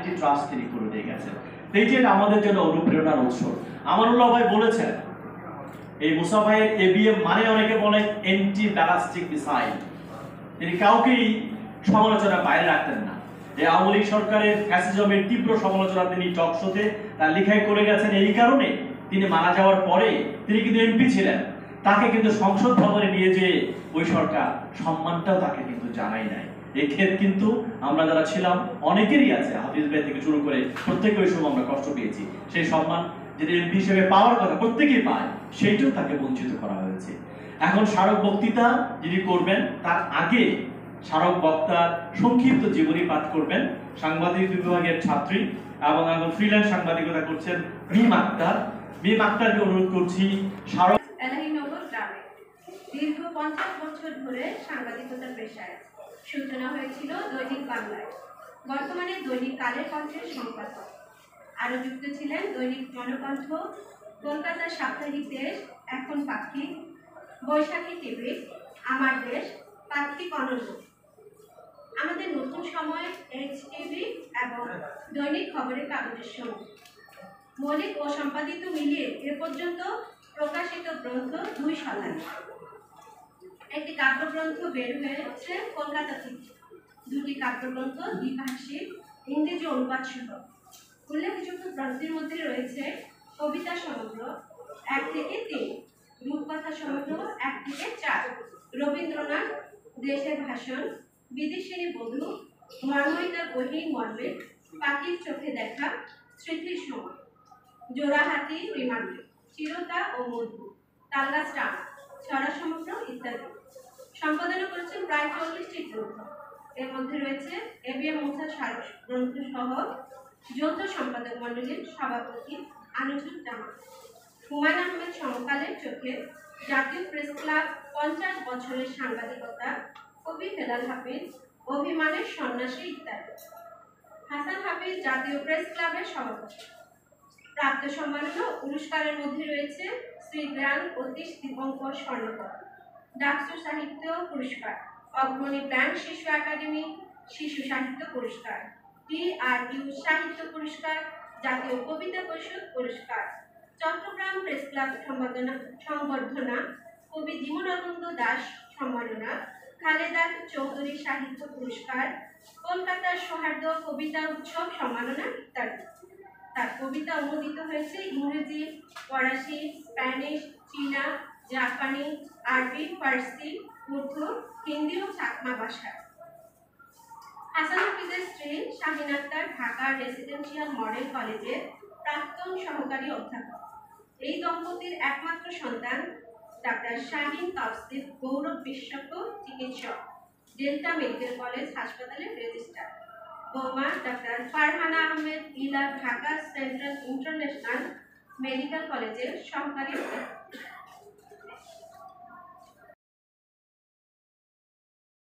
একটি ট্রাস্ট তিনি করে দিয়ে গেছেন। এইটি আমাদের জন্য অনুপ্রেরণার উৎস। আমানুল্লাহ ভাই বলেছেন এই মুসা ভাইয়ের এবিএম মানে অনেকে বলে অ্যান্টি ব্যালিস্টিক মিসাইল। তিনি কাউকেই সমালোচনা বাইরে রাখতেন না। এই আওয়ামী লীগ সরকারের ফ্যাসিজমের তীব্র সমালোচনা তিনি টক শোতে তার লেখায় করে গেছেন। এই কারণে তিনি মারা যাওয়ার পরে তিনি কিন্তু এমপি ছিলেন, তাকে কিন্তু সংসদ ভবনে নিয়ে যে ওই সরকার সম্মানটাও তাকে কিন্তু জানাই নাই। এই ক্ষেত কিন্তু আমরা যারা ছিলাম অনেকেরই আছে, হাফিজ ভাই থেকে শুরু করে প্রত্যেকে ওই সময় আমরা কষ্ট পেয়েছি। সেই সম্মান যেটা এমপি হিসেবে পাওয়ার কথা প্রত্যেকেই পায়, সেইটাও তাকে বঞ্চিত করা হয়েছে। এখন স্মারক বক্তৃতা যিনি করবেন তার আগে স্মারক বক্তার সংক্ষিপ্ত জীবনী পাঠ করবেন সাংবাদিক বিভাগের ছাত্রী এবং এখন ফ্রিল্যান্স সাংবাদিকতা করছেন মিম আক্তার। মিম আক্তারকে অনুরোধ করছি স্মারক। এলাহিনগর গ্রামে দীর্ঘ 50 বছর ধরে সাংবাদিকতার পেশায় সূচনা হয়েছিল দৈনিক বাংলায়, বর্তমানে দৈনিক কালের কণ্ঠের সম্পাদক। আরো যুক্ত ছিলেন দৈনিক জনকণ্ঠ, কলকাতার সাপ্তাহিক দেশ, এখন পাক্ষিক, বৈশাখী টিভি, আমার দেশ, পাক্ষিক অনন্য, আমাদের নতুন সময়, এইচ টিভি এবং দৈনিক খবরের কাগজের সঙ্গে মৌলিক ও সম্পাদিত মিলিয়ে এ পর্যন্ত প্রকাশিত গ্রন্থ 2 শতাংশ। একটি কাব্যগ্রন্থ বের হয়েছে কলকাতা থেকে, 2টি কাব্যগ্রন্থ দ্বিভাষিক ইংরেজি অনুবাদ সহ। উল্লেখযোগ্য গ্রন্থের মধ্যে রয়েছে কবিতা সমগ্র 1 থেকে 3, রূপকথা সমগ্র 1 থেকে 4, রবীন্দ্রনাথ দেশের ভাষণ, বিদেশিনী বধূ, মর্ময়িতার বহির মর্মে, পাখির চোখে দেখা, স্মৃতির সময়, জোড়াহাতি রিমান্ডে, চিরতা ও মধু, তালগাছ টানা, ছড়া সমগ্র ইত্যাদি। সম্পাদনা করেছেন প্রায় 40টি গ্রন্থ। এর মধ্যে রয়েছে এবিএম মুসা স্মারক গ্রন্থ সহ যৌথ সম্পাদক মণ্ডলীর সভাপতি আনিসুজ্জামান। হুমায়ুন আহমেদ সমকালের চোখে, জাতীয় প্রেস ক্লাব 50 বছরের সাংবাদিকতা, কবি হেলাল হাফিজ, অভিমানের সন্ন্যাসী ইত্যাদি। হাসান হাফিজ জাতীয় প্রেস ক্লাবের সভাপতি। প্রাপ্ত সম্মাননা ও পুরস্কারের মধ্যে রয়েছে শ্রীজ্ঞান অতীশ দীপঙ্কর স্বর্ণপদক, ডাকসু সাহিত্য পুরস্কার, অগ্রণী ব্র্যান্ড শিশু একাডেমি শিশু সাহিত্য পুরস্কার, TRU সাহিত্য পুরস্কার, জাতীয় কবিতা পরিষদ পুরস্কার, চট্টগ্রাম প্রেস ক্লাব সংবর্ধনা, কবি জীবনানন্দ দাশ সম্মাননা, খালেদা চৌধুরী সাহিত্য পুরস্কার, কলকাতার সৌহার্দ্য কবিতা উৎসব সম্মাননা ইত্যাদি। তার কবিতা অনুদিত হয়েছে ইংরেজি, ফরাসি, স্প্যানিশ, চীনা, জাপানি, আরবি, ফার্সি, উর্দু, হিন্দি ও চাকমা ভাষায়। হাসান হাফিজের স্ত্রী শাহিন আক্তার ঢাকা রেসিডেন্সিয়াল মডেল কলেজের প্রাক্তন সহকারী অধ্যাপক। এই দম্পতির একমাত্র সন্তান ডাক্তার শাহিন তাওসিফ গৌরব বিশেষজ্ঞ চিকিৎসক, ডেল্টা মেডিকেল কলেজ হাসপাতালের রেজিস্ট্রার। বৌমা ডাক্তার ফারহানা আহমেদ ইলা ঢাকা সেন্ট্রাল ইন্টারন্যাশনাল মেডিকেল কলেজের সহকারী অধ্যাপক।